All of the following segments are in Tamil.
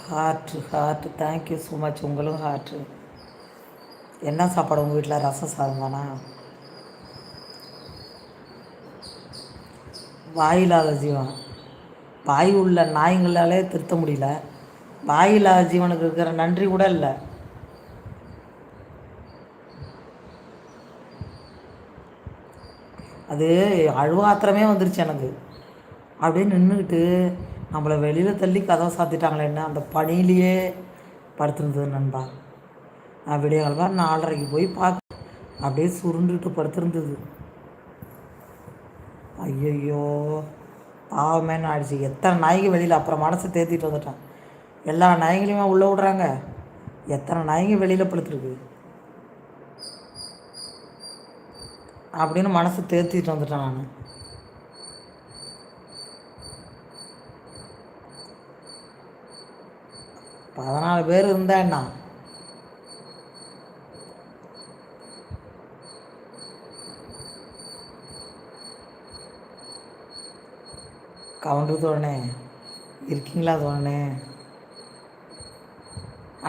Heart thank you so much. உங்களும் ஹார்ட்டு. என்ன சாப்பாடு உங்கள் வீட்டில்? ரசம் சாதம் தானா? வாயில்லாத ஜீவன். வாய் உள்ள நாய்ங்களாலே திருத்த முடியல. வாயில்லாத ஜீவனுக்கு இருக்கிற நன்றி கூட இல்லை. அது அழுவாத்திரமே வந்துருச்சு எனக்கு. அப்படியே நின்றுக்கிட்டு நம்மளை வெளியில் தள்ளி கதவை சாத்திட்டாங்களேன்னு அந்த பனியிலேயே படுத்துருந்தது நண்பா. நான் விடிய காலமாக 4:30க்கு போய் பார்க்க அப்படியே சுருண்டுட்டு படுத்துருந்தது. ஐயையோ பாவமேன்னு ஆயிடுச்சு. எத்தனை நாய்க்கு வெளியில் அப்புறம் மனசை தேத்திட்டு வந்துட்டான். எல்லா நாய்களையுமே உள்ளே விடுறாங்க. எத்தனை நாய்ங்க வெளியில் படுத்துருக்கு அப்படின்னு மனசை தேத்திட்டு வந்துட்டேன் நான். 14 பேர் இருந்தேன்னா கவுண்டர் தோழனே இருக்கீங்களா தோழனே?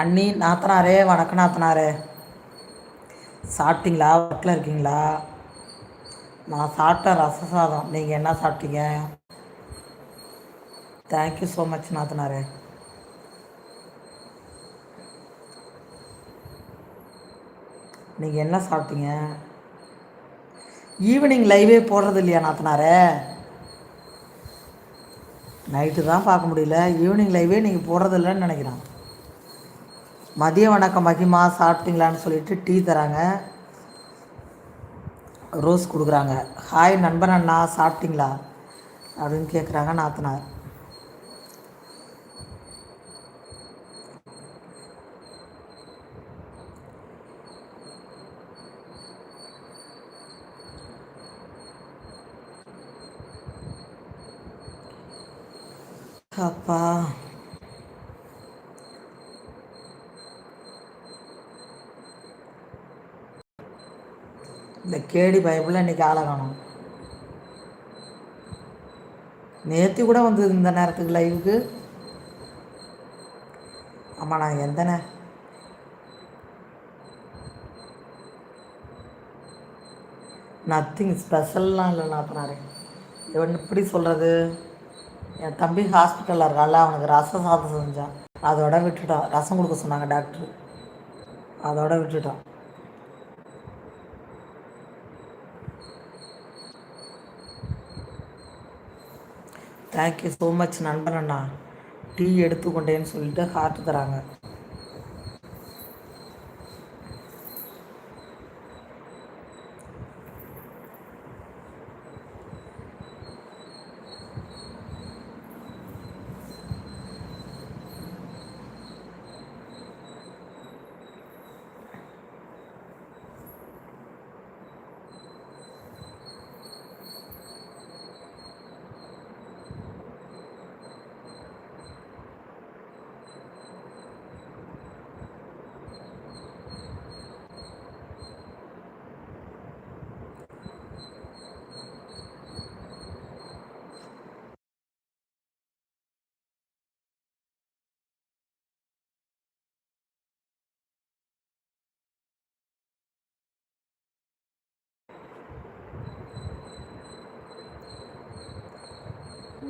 அண்ணி நாத்தனாரே வணக்கம் நாத்தனாரே. சாப்பிட்டீங்களா? வீட்டில் இருக்கீங்களா? நான் சாப்பிட்டேன் ரச சாதம். நீங்கள் என்ன சாப்பிட்டீங்க? தேங்க்யூ ஸோ மச் நாத்தனாரே. நீங்கள் என்ன சாப்பிட்டீங்க? ஈவினிங் லைவே போடுறது இல்லையா நாத்தனாரே? நைட்டு தான் பார்க்க முடியல. ஈவினிங் லைவே நீங்கள் போடுறதில்லன்னு நினைக்கிறேன். மதிய வணக்கம் மகிமா, சாப்பிட்டீங்களான்னு சொல்லிட்டு டீ தராங்க, ரோஸ் கொடுக்குறாங்க. ஹாய் நண்பன் அண்ணா, சாப்பிட்டீங்களா அப்படின்னு கேட்குறாங்க நாத்தனார். அப்பா இந்த கேடி பைபிளில் இன்றைக்கி ஆளை காணும். நேற்று கூட வந்து இந்த நேரத்துக்கு லைவுக்கு. ஆமாம் நான் எந்த நத்திங் ஸ்பெஷல்லாம் இல்லை நாத்தனாரே. இவன் இப்படி சொல்கிறது. என் தம்பி ஹாஸ்பிட்டலில் இருக்கான்ல, அவனுக்கு ரசம் சாதம் செஞ்சான். அதோட விட்டுட்டான். ரசம் கொடுக்க சொன்னாங்க டாக்டர், அதோட விட்டுட்டான். தேங்க்யூ ஸோ மச் நண்பன் அண்ணா. டீ எடுத்துக்கொண்டேன்னு சொல்லிட்டு ஹார்ட் தராங்க.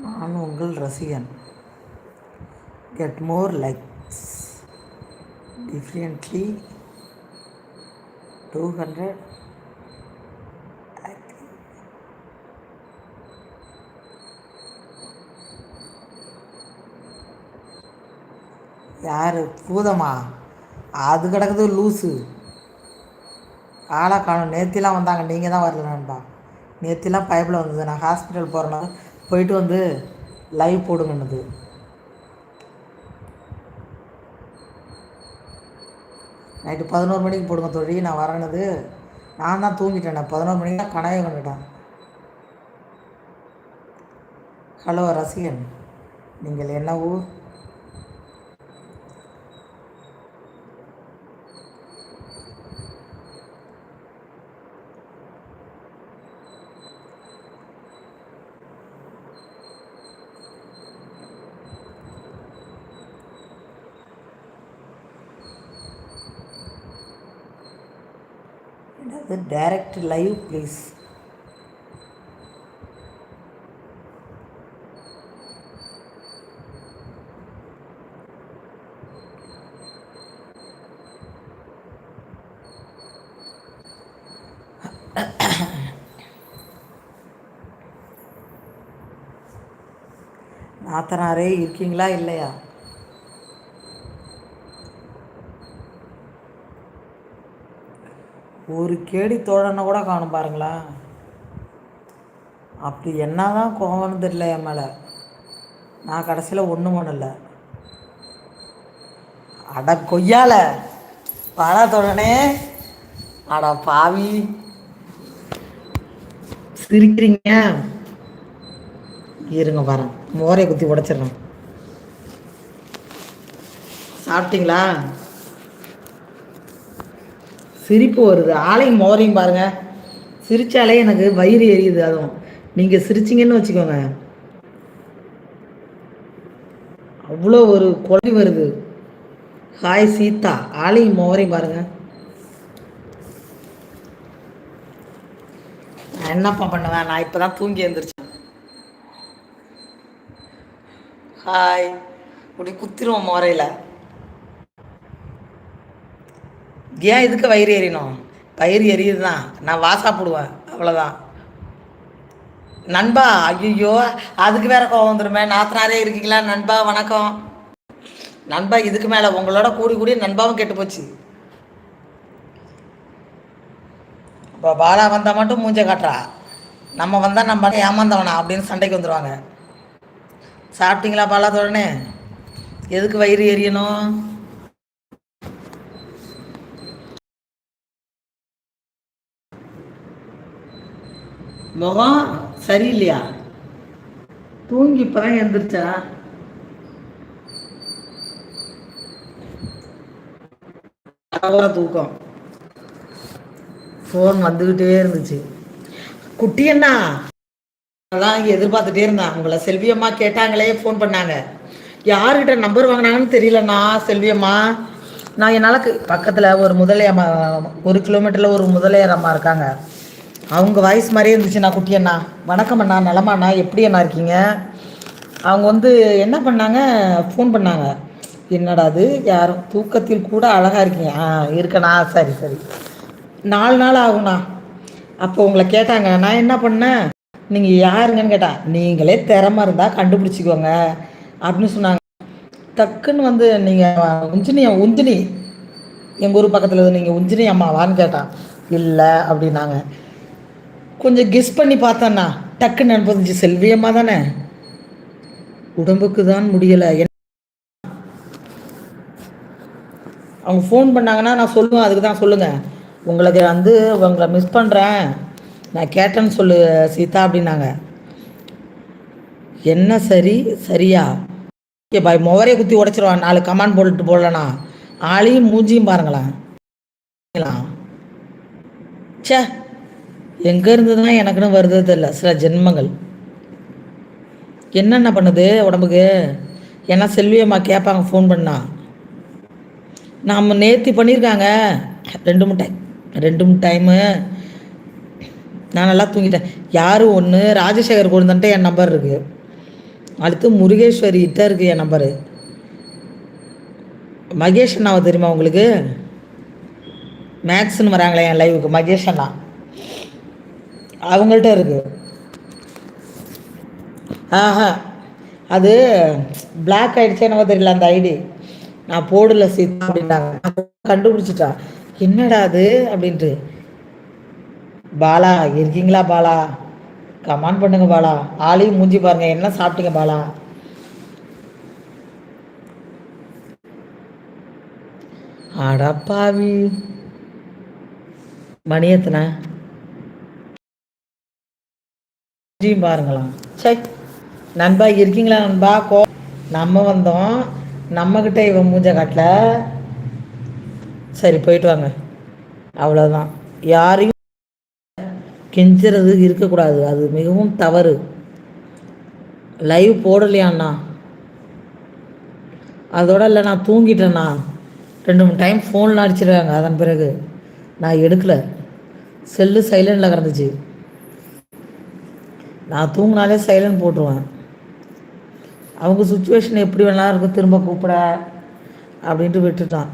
நான் உங்கள் ரசிகன். Get more likes differently 200. யார் பூதமா? அது கிடக்குது லூஸு. ஆளை காணும். நேத்திலாம் வந்தாங்க, நீங்கள் தான் வரல நண்பா. நேத்திலாம் பைப்பில் வந்தது. நான் ஹாஸ்பிட்டல் போகிறனால போயிட்டு வந்து லைவ் போடுங்கன்னுது. நைட்டு 11 மணிக்கு போடுங்க தோழி. நான் வரேன்னது நான் தான் தூங்கிட்டேன். 11 மணிக்கு தான் கனவே கண்டுட்டேன். ஹலோ ரசிகன், நீங்கள் என்ன ஊர்? அது டைரக்ட் லைவ் ப்ளீஸ். நாத்தனாரே இருக்கீங்களா இல்லையா? ஒரு கேடி தோழனை கூட காணும் பாருங்களா. அப்படி என்ன தான் கோவம்னு தெரியல என் மேலே. நான் கடைசியில் ஒன்றும் பண்ணல. அட கொய்யால பாலா தோழனே, அட பாவி சிரிக்கிறீங்க. இருங்க பாரு, மோரையை குத்தி உடைச்சிடறேன். சாப்பிட்டீங்களா? சிரிப்பு வருது, ஆளையும் மோரையும் பாருங்க. சிரிச்சாலே எனக்கு வயிறு எரியுது. அதுவும் நீங்கள் சிரிச்சிங்கன்னு வச்சுக்கோங்க, அவ்வளோ ஒரு கொலை வருது. ஹாய் சீதா, ஆளையும் மோரையும் பாருங்க. நான் என்னப்பா பண்ணுவேன், நான் இப்போ தான் தூங்கி எழுந்திரிச்சேன். ஹாய், இப்படி குத்திருவோம் மோரையில். ஏன் இதுக்கு வயிறு எறியணும்? வயிறு எரியுது தான், நான் வாசாப்பிடுவேன், அவ்வளோதான். நண்பா, ஐயோ அதுக்கு வேற கோவம் வந்துருமே. நாத்தனாரே இருக்கீங்களா நண்பா? வணக்கம் நண்பா. இதுக்கு மேலே உங்களோட கூடி கூடி நண்பாவும் கெட்டு போச்சு. இப்போ பாலா வந்தால் மட்டும் மூஞ்ச காட்டுறா, நம்ம வந்தால் நம்ம ஏமாந்தவனா அப்படின்னு சண்டைக்கு வந்துடுவாங்க. சாப்பிட்டீங்களா பாலா தோழனே? எதுக்கு வயிறு எரியணும்? முகம் சரியில்லையா? தூங்கி இப்பதான் எழுந்திரிச்சா? தூக்கம், ஃபோன் வந்துக்கிட்டே இருந்துச்சு. குட்டி அண்ணா அதான் எதிர்பார்த்துட்டே இருந்தேன் உங்களை. செல்வியம்மா கேட்டாங்களே, ஃபோன் பண்ணாங்க. யாருக்கிட்ட நம்பர் வாங்கினாங்கன்னு தெரியலண்ணா. செல்வியம்மா, நான் என்னால் பக்கத்தில் ஒரு முதலையம்மா, 1 கிலோமீட்டரில் ஒரு முதலையர் அம்மா இருக்காங்க. அவங்க வாய்ஸ் மாதிரியே இருந்துச்சுண்ணா. குட்டி அண்ணா வணக்கம் அண்ணா, நலமாண்ணா, எப்படி அண்ணா இருக்கீங்க? அவங்க வந்து என்ன பண்ணாங்க, ஃபோன் பண்ணாங்க. என்னடா அது, யாரும் தூக்கத்தில் கூட அழகாக இருக்கீங்க. இருக்கண்ணா, சரி சரி, 4 நாள் ஆகுண்ணா. அப்போ உங்களை கேட்டாங்க, நான் என்ன பண்ணேன், நீங்கள் யாருங்கன்னு கேட்டேன். நீங்களே திறமை இருந்தால் கண்டுபிடிச்சிக்கோங்க அப்படின்னு சொன்னாங்க. டக்குன்னு வந்து நீங்கள் உஞ்சினி எங்கள் ஊர் பக்கத்தில் நீங்கள் உஞ்சினி அம்மாவான்னு கேட்டான். இல்லை அப்படின்னாங்க. கொஞ்சம் கெஸ் பண்ணி பார்த்தேண்ணா, டக்குன்னு அனுப்பிச்சு செல்வியம்மா தானே. உடம்புக்கு தான் முடியலை. அவங்க ஃபோன் பண்ணாங்கன்னா நான் சொல்லுவேன், அதுக்கு தான் சொல்லுங்கள். உங்களுக்கு வந்து உங்களை மிஸ் பண்ணுறேன், நான் கேட்டேன்னு சொல்லு சீதா அப்படின்னாங்க. என்ன சரி சரியா? ஓகே பாய், முவரையை குத்தி உடச்சிருவான். 4 கமாண்ட் போட்டுட்டு போடலண்ணா. ஆளையும் மூஞ்சியும் பாருங்களேன். சே, எங்கே இருந்து தான் எனக்குன்னு வருது தெரியல. சில ஜென்மங்கள் என்னென்ன பண்ணுது உடம்புக்கு. ஏன்னா செல்வியம்மா கேட்பாங்க ஃபோன் பண்ணா. நாம் நேர்த்தி பண்ணியிருக்காங்க 2 டைமு. நான் நல்லா தூங்கிட்டேன். யாரும் ஒன்று ராஜசேகர் கொடுத்துட்டு என் நம்பர் இருக்குது. அடுத்து முருகேஸ்வரிகிட்ட இருக்குது என் நம்பரு. மகேஷ் அண்ணாவை தெரியுமா உங்களுக்கு? மேக்ஸ்ன்னு வராங்களே என் லைவுக்கு, மகேஷ் அண்ணா, அவங்கள்ட்ட இருக்குது. அது பிளாக் ஆகிடுச்சே என்னவோ தெரியல அந்த ஐடி. நான் போடல சீதா அப்படின்னாங்க. கண்டுபிடிச்சிட்டா, என்னடா அது அப்படின்ட்டு. பாலா இருக்கீங்களா பாலா? கமெண்ட் பண்ணுங்க பாலா. ஆளையும் மூஞ்சி பாருங்க. என்ன சாப்பிட்டீங்க பாலா? அடப்பாவி, மணி எத்தனை பாருங்களா. சரி நண்பா, இருக்கீங்களா நண்பா? நம்ம வந்தோம், நம்மக்கிட்ட இவன் மூஞ்ச காட்டல. சரி போயிட்டு வாங்க, அவ்வளோதான். யாரையும் கெஞ்சுறது இருக்கக்கூடாது, அது மிகவும் தவறு. லைவ் போடலையாண்ணா? அதோட இல்லை, நான் தூங்கிட்டேண்ணா. 2 3 டைம் ஃபோன்லாம் அடிச்சிருக்காங்க. அதன் பிறகு நான் எடுக்கலை. செல்லு சைலண்டில் கிடந்துச்சு. நான் தூங்கினாலே சைலண்ட் போட்டுருவேன். அவங்க சுச்சுவேஷன் எப்படி வேணாலும் இருக்கும், திரும்ப கூப்பிட அப்படின்ட்டு விட்டுட்டான்.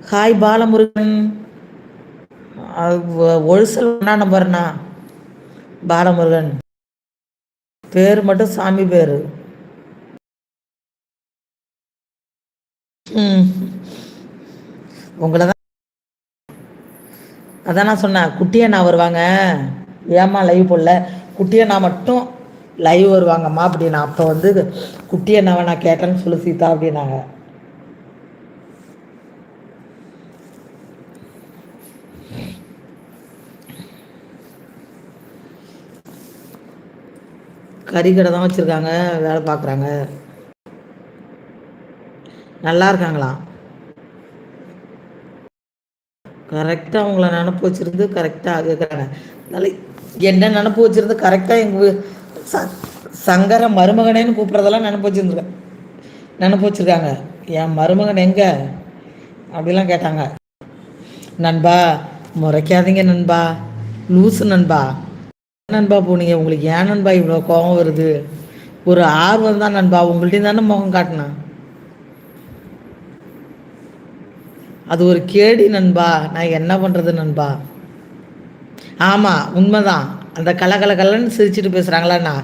ஹாய் பாலமுருகன். ஒழுசல் ஒன்றா நம்பர்ண்ணா பாலமுருகன். பேர் மட்டும் சாமி பேர். உங்களை தான் அதான் நான் சொன்னேன், குட்டியண்ணா வருவாங்க. ஏம்மா லைவ் போடல? குட்டியண்ணா மட்டும் லைவ் வருவாங்கம்மா அப்படின்னா. அப்போ வந்து குட்டியண்ணாவை நான் கேட்டேன்னு சொல்லு சீதா அப்படின்னாங்க. கறிக்கடை தான் வச்சுருக்காங்க, வேலை பார்க்குறாங்க. நல்லா இருக்காங்களா? கரெக்டாக அவங்கள நினப்பு வச்சுருந்து கரெக்டாக கேட்குறாங்க. அதனால் என்ன நினப்பு வச்சுருந்து கரெக்டாக எங்கள் சங்கர மருமகனேன்னு கூப்பிட்றதெல்லாம் நினப்பு வச்சுருக்காங்க. என் மருமகன் எங்கே அப்படிலாம் கேட்டாங்க. நண்பா முறைக்காதீங்க நண்பா, லூசு நண்பா. நண்பா போனீங்க, உங்களுக்கு ஏன் நண்பா இவ்வளோ கோபம் வருது? ஒரு ஆர்வம் தான் நண்பா, உங்கள்கிட்ட தானே முகம் காட்டினேன். அது ஒரு கேடி நண்பா, நான் என்ன பண்ணுறது நண்பா? ஆமாம் உண்மைதான். அந்த கலன்னு சிரிச்சுட்டு பேசுகிறாங்களாண்ணா,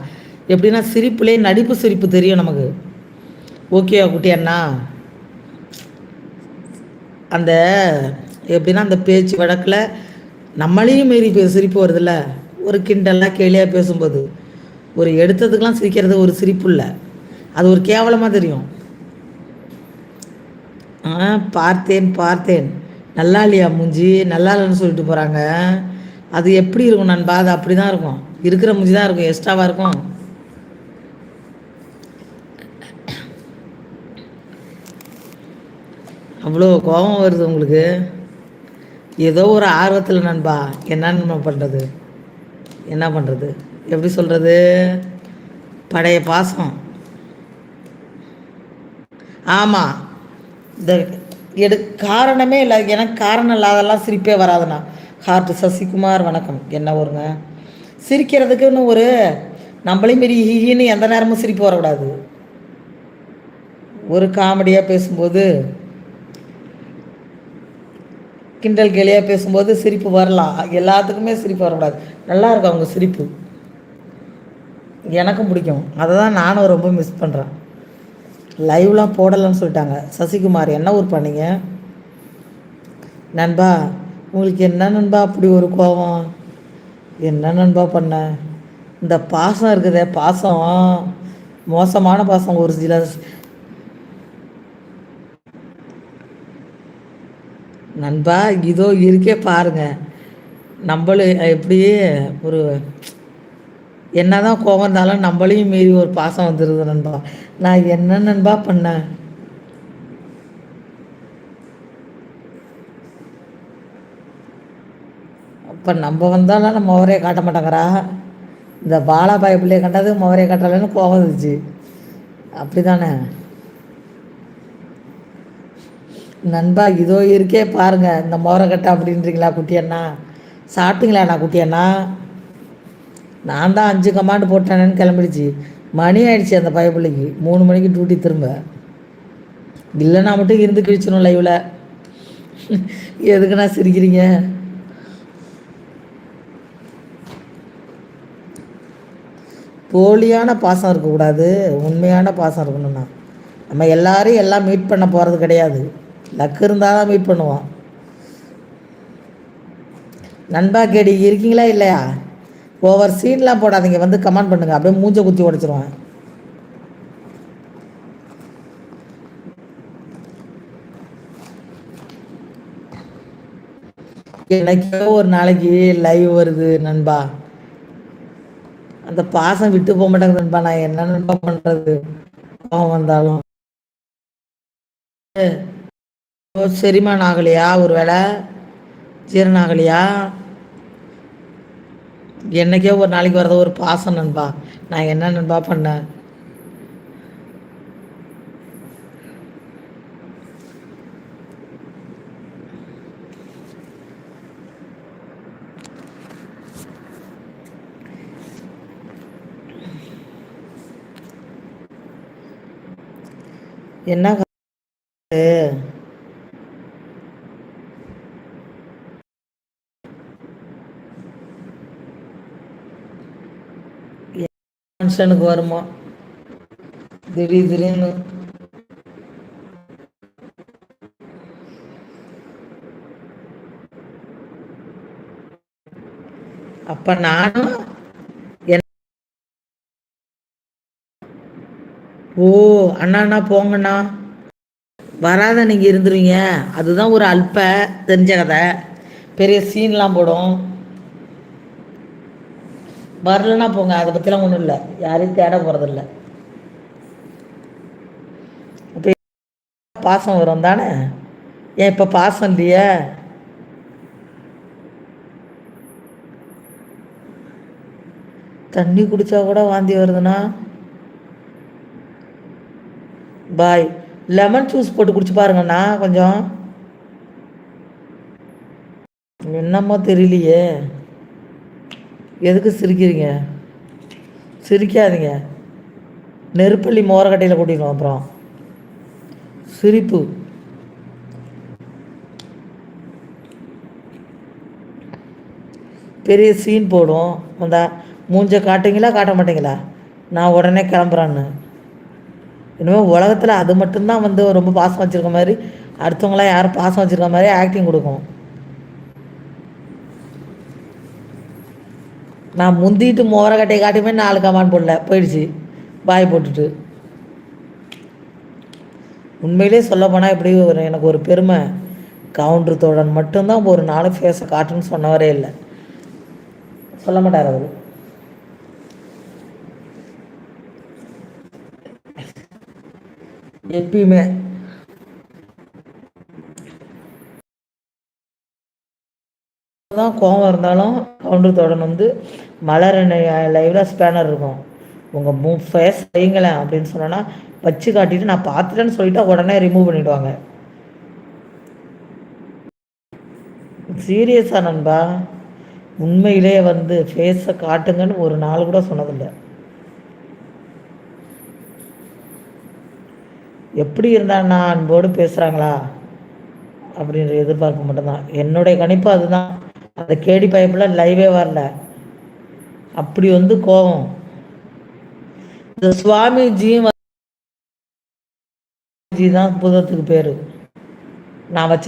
எப்படின்னா சிரிப்புலேயே நடிப்பு சிரிப்பு தெரியும் நமக்கு. ஓகேவா குட்டி அண்ணா? அந்த எப்படின்னா அந்த பேச்சு வழக்கில் நம்மளையும் மீறி சிரிப்பு வருதுல்ல, ஒரு கிண்டலாக கேலியாக பேசும்போது ஒரு எடுத்ததுக்கெலாம் சிரிக்கிறது ஒரு சிரிப்பு இல்லை, அது ஒரு கேவலமாக தெரியும். பார்த்தேன் நல்லா இல்லையா மூஞ்சி, நல்லா இல்லைன்னு சொல்லிட்டு போகிறாங்க. அது எப்படி இருக்கும் நண்பா? அது அப்படி தான் இருக்கும், இருக்கிற மூஞ்சி தான் இருக்கும், எக்ஸ்ட்ராவாக இருக்கும். அவ்வளோ கோபம் வருது உங்களுக்கு? ஏதோ ஒரு ஆர்வத்தில் நண்பா, என்ன பண்ணுறது, என்ன பண்ணுறது, எப்படி சொல்கிறது, பழைய பாசம். ஆமாம், இந்த காரணமே இல்லை, எனக்கு காரணம் இல்லாதெல்லாம் சிரிப்பே வராதுண்ணா. ஹார்ட் சசிகுமார் வணக்கம். என்ன ஒருங்க சிரிக்கிறதுக்குன்னு ஒரு நம்மளையும் மாரி ஹிஹின்னு எந்த நேரமும் சிரிப்பு வரக்கூடாது. ஒரு காமெடியாக பேசும்போது, கிண்டல் கேலியாக பேசும்போது சிரிப்பு வரலாம், எல்லாத்துக்குமே சிரிப்பு வரக்கூடாது. நல்லா இருக்கும் அவங்க சிரிப்பு, எனக்கும் பிடிக்கும். அதை தான் நானும் ரொம்ப மிஸ் பண்ணுறேன். லைவ்லாம் போடலைன்னு சொல்லிட்டாங்க. சசிகுமார் என்ன ஊர் பண்ணீங்க நண்பா? உங்களுக்கு என்ன நண்பா அப்படி ஒரு கோபம்? என்ன நண்பா பண்ண? இந்த பாசம் இருக்குதே, பாசம் மோசமான பாசம். ஒரு சில நண்பா இதோ இருக்கே பாருங்க, நம்மளும் எப்படி ஒரு என்னதான் கோபம் இருந்தாலும் நம்மளையும் மீறி ஒரு பாசம் வந்துடுது நண்பா. நான் என்ன நண்பா பண்ணேன்? அப்போ நம்ம வந்தாலும் நம்ம முகரையை காட்ட மாட்டேங்கிறா. இந்த பாலாபாய் பிள்ளையை கண்டது முகரையை காட்டலன்னு கோபம் இருந்துச்சு, அப்படி தானே நண்பா? இதோ இருக்கே பாருங்க, இந்த முகரை கட்ட அப்படின்றீங்களா குட்டியண்ணா? சாப்பிட்டீங்களாண்ணா குட்டியண்ணா? நான் தான் 5 கமாண்டு போட்டேன்னு கிளம்பிடுச்சு. மணி ஆயிடுச்சு அந்த பயப்பிள்ளைக்கு, 3 மணிக்கு டியூட்டி திரும்ப. இல்லைன்னா மட்டும் இருந்து கிழிச்சிடும் லைவில். எதுக்குண்ணா சிரிக்கிறீங்க? போலியான பாசம் இருக்கக்கூடாது, உண்மையான பாசம் இருக்கணும்ண்ணா. நம்ம எல்லாரையும் எல்லாம் மீட் பண்ண போகிறது கிடையாது, லக்கு இருந்தால் தான் மீட் பண்ணுவோம். நண்பா கேடி இருக்கீங்களா இல்லையா? ஓவர் சீன்லாம் போடாதீங்க, வந்து கமெண்ட் பண்ணுங்கள், அப்படியே மூஞ்சை குத்தி உடச்சிருவேன். எனக்கே ஒரு நாளைக்கு லைவ் வருது நண்பா, அந்த பாசம் விட்டு போக மாட்டேங்குது நண்பா. நான் என்ன நண்பா பண்ணுறது? கோவம் வந்தாலும் செரிமான் ஆகலையா? ஒரு வேளை ஜீரணம் ஆகலையா? என்னைக்கே ஒரு நாளைக்கு வரத ஒரு பாசம் நண்பா. நான் என்ன நண்பா பண்ணேன்? என்ன ஃபங்க்ஷனுக்கு வருமா திடீர்னு. அப்ப நானும் ஓ அண்ணா அண்ணா போங்கண்ணா, வராத நீங்கள் இருந்துருவீங்க. அதுதான் ஒரு அல்ப தெரிஞ்ச கதை. பெரிய சீன்லாம் போடும். வரலன்னா போங்க, அதை பற்றிலாம் ஒன்றும் இல்லை. யாரையும் தேட போகிறதில்ல. இப்போ பாசம் வரும் தானே? ஏன் இப்போ பாசம் இல்லையே? தண்ணி குடித்தா கூட வாந்தி வருதுண்ணா. பாய், லெமன் ஜூஸ் போட்டு குடிச்சு பாருங்கண்ணா கொஞ்சம். என்னமோ தெரியலையே, எதுக்கு சிரிக்கிறீங்க? சிரிக்காதீங்க, நெருப்பள்ளி மோரக்கட்டையில் கூட்டிடுவோம் அப்புறம். சிரிப்பு பெரிய சீன் போடும். அந்த மூஞ்ச காட்டுங்களா காட்ட மாட்டீங்களா, நான் உடனே கிளம்புறான்னு. இனிமேல் உலகத்தில் அது மட்டும்தான் வந்து ரொம்ப பாசம் வச்சுருக்க மாதிரி, அடுத்தவங்களாம் யாரும் பாசம் வச்சுருக்க மாதிரி ஆக்டிங் கொடுக்கும். நான் முந்திட்டு மோரக்கட்டையை காட்டியுமே 4 கமாண்ட் போடல, போயிடுச்சு பாய் போட்டுட்டு. உண்மையிலே சொல்ல போனால் இப்படி எனக்கு ஒரு பெருமை. கவுண்டர் தோழன் மட்டும்தான் ஒரு 4 ஃபேஸை காட்டுன்னு சொன்னவரே இல்லை. சொல்ல மாட்டார் அவர். எப்பயுமே தான் கோவம் இருந்தாலும் கவுண்டர் தோழன் வந்து மலர் லைவ்ல ஸ்பேனர் இருக்கும். உங்கள் ஃபேஸ் வைங்களேன் அப்படின்னு சொன்னோன்னா வச்சு காட்டிட்டு நான் பார்த்துட்டேன்னு சொல்லிட்டு உடனே ரிமூவ் பண்ணிவிடுவாங்க. சீரியஸாக நண்பா, உண்மையிலே வந்து ஃபேஸை காட்டுங்கன்னு ஒரு நாள் கூட சொன்னதில்லை. எப்படி இருந்தான்னா அன்போடு பேசுகிறாங்களா அப்படின்ற எதிர்பார்ப்பு மட்டும்தான். என்னுடைய கணிப்பு அதுதான். அந்த கேடி பைப்பில் லைவே வரல, அப்படி வந்து கோபம். இந்த சுவாமிஜி தான் புதத்துக்கு பேர் நான் வச்ச.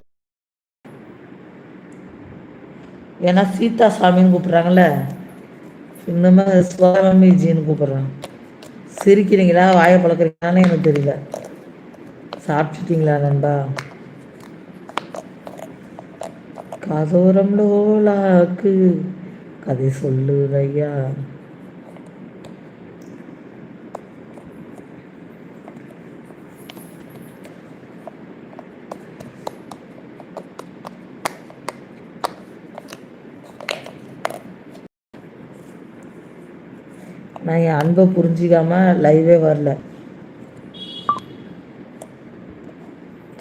ஏன்னா சீதா சாமின்னு கூப்பிட்றாங்கல்ல, இன்னுமே சுவாமிஜின்னு கூப்பிட்றாங்க. சிரிக்கிறீங்களா வாயை பழக்கிறீங்களான்னு எனக்கு தெரியல. சாப்பிட்டுட்டீங்களா நண்பா? காதோரம் லோலாக்கு கதை சொல்லுதையா. நான் என் அன்பை புரிஞ்சிக்காம லைவே வரல.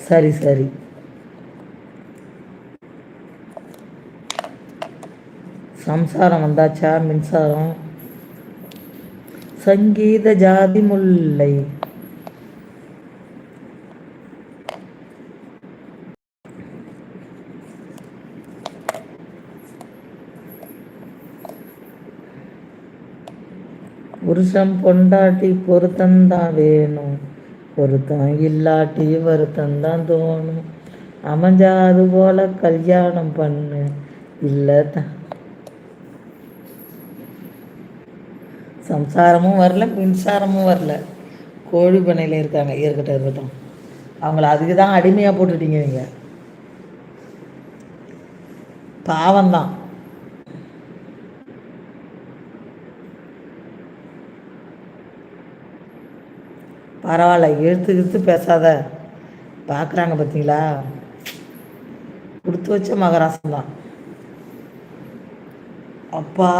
சரி சரி, சம்சாரம் வந்தாச்சா? மின்சாரம் சங்கீத ஜாதி முல்லை. புருஷன் பொண்டாட்டி பொருத்தந்தான் வேணும், பொருத்தம் இல்லாட்டி வருத்தந்தான் தோணும். அமைஞ்சா அது போல கல்யாணம் பண்ணு, இல்லை சம்சாரமும் வரல மின்சாரமும் வரல. கோழி பண்ணையில் இருக்காங்க. இருக்கட்டும், அவங்கள அதுக்கு தான் அடிமையாக போட்டுட்டீங்க நீங்கள். பாவம்தான். பரவாயில்ல, இழுத்து பேசாத. பார்க்குறாங்க பார்த்தீங்களா, கொடுத்து வச்ச மகராசன் தான். அப்பா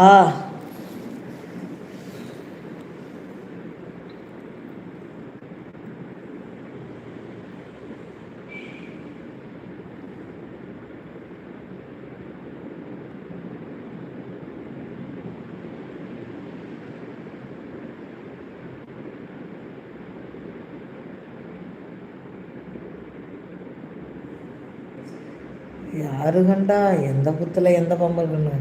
யாரு கண்டா எந்த புத்தில் எந்த பம்பு இருக்குன்னு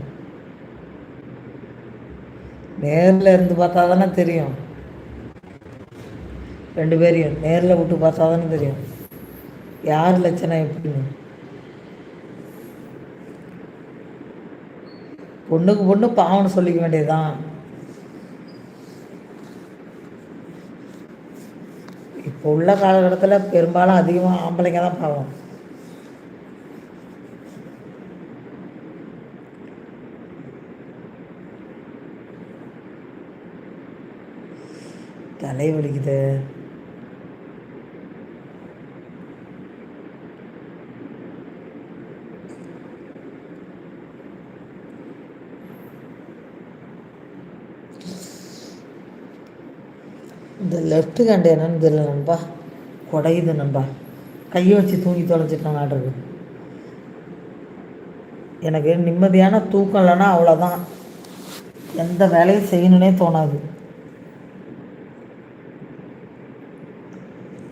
நேரில் இருந்து பார்த்தா தானே தெரியும். ரெண்டு பேரையும் நேரில் விட்டு பார்த்தா தானே தெரியும் யார் லட்சணம் எப்படின்னு. பொண்ணுக்கு பொண்ணு பாவம்னு சொல்லிக்க வேண்டியதுதான். இப்போ உள்ள காலகட்டத்தில் பெரும்பாலும் அதிகமாக ஆம்பளைங்க தான் பாவம். தலை வலிக்குது. இந்த லெஃப்ட் ஹேண்டு என்னன்னு தெரியல நண்பா, குடையுது நண்பா. கையை வச்சு தூங்கி தொலைச்சிட்டான் ஆடுறது. எனக்கு நிம்மதியான தூக்கம் இல்லைன்னா அவ்வளோதான், எந்த வேலையும் செய்யணுன்னே தோணாது.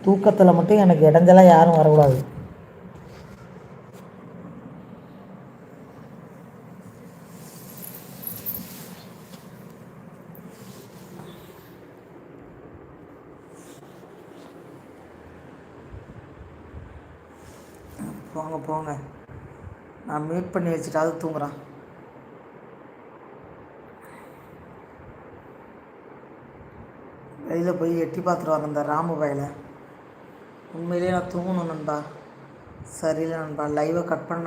தூக்கத்தில் மட்டும் எனக்கு இடைஞ்சலாக யாரும் வரக்கூடாது. போங்க போங்க, நான் மியூட் பண்ணி வச்சுட்டாவது தூங்குறான். வெளியில் போய் எட்டி பார்த்துட்டு வரேன் இந்த ராமு வயலை. உண்மையிலே நான் தூங்கணும் நண்பா. சரியில்லை நண்பா, லைவை கட் பண்ண